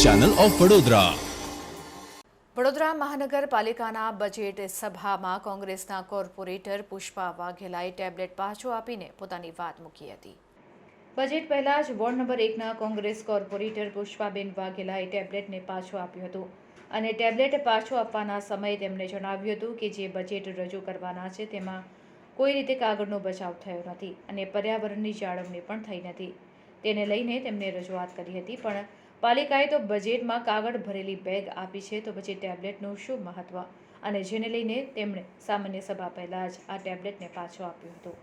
Channel of Vadodara. Vadodara મહાનગરપાલિકાના budget સભામાં કોંગ્રેસના કોર્પોરેટર પુષ્પા વાઘેલાએ ટેબ્લેટ પાછું આપીને પોતાની વાત મૂકી હતી। બજેટ પહેલા જ વોર્ડ નંબર 1ના કોંગ્રેસ કોર્પોરેટર પુષ્પાબેન વાઘેલાએ ટેબ્લેટને પાછું આપ્યું હતું અને ટેબ્લેટ પાછું આપવાના સમયે તેમણે જણાવ્યું હતું કે જે બજેટ રજૂ કરવાના છે તેમાં કોઈ રીતે કાગળનો બચાવ થયો નથી અને પર્યાવરણની જાળવણી પણ થઈ નથી। તેને લઈને તેમણે રજૂઆત કરી હતી, પણ પાલિકાએ તો બજેટમાં કાગળ ભરેલી બેગ આપી છે, તો પછી ટેબ્લેટનું શું મહત્વ, અને જેને લઈને તેમણે સામાન્ય સભા પહેલા જ આ ટેબ્લેટને પાછું આપ્યું હતું।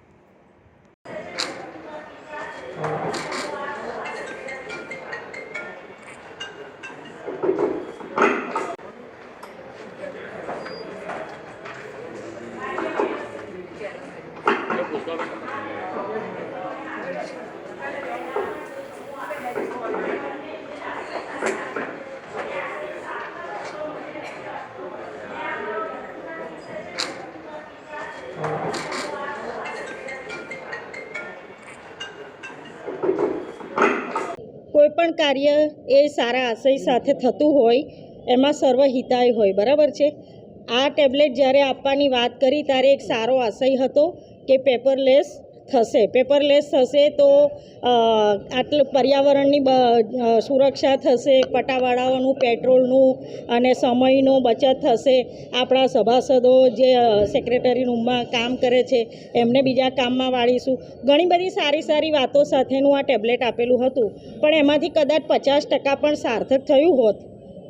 કોઈપણ કાર્ય એ સારા આશય સાથે થતું હોય એમાં સર્વહિતાય હોય, બરાબર છે। આ ટેબ્લેટ જ્યારે આપવાની વાત કરી ત્યારે એક સારો આશય હતો કે પેપરલેસ થશે તો આટલું પર્યાવરણની સુરક્ષા થશે, પટાવાળાઓનું પેટ્રોલનું અને સમયનો બચત થશે, આપણા સભાસદો જે સેક્રેટરી રૂમમાં કામ કરે છે એમને બીજા કામમાં વાળીશું। ઘણી બધી સારી વાતો સાથેનું આ ટેબ્લેટ આપેલું હતું, પણ એમાંથી કદાચ 50% પણ સાર્થક થયું હોત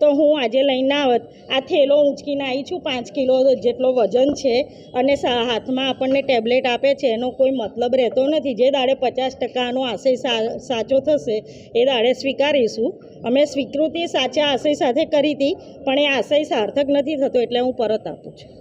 તો હું આજે લઈને આવત। આ થેલો ઊંચકીને આવી છું, 5 કિલો જેટલો વજન છે અને હાથમાં આપણને ટેબ્લેટ આપે છે એનો કોઈ મતલબ રહેતો નથી। જે દાડે 50%નો આશય સાચો થશે એ દાડે સ્વીકારીશું। અમે સ્વીકૃતિ સાચા આશય સાથે કરી હતી, પણ એ આશય સાર્થક નથી થતો એટલે હું પરત આપું છું।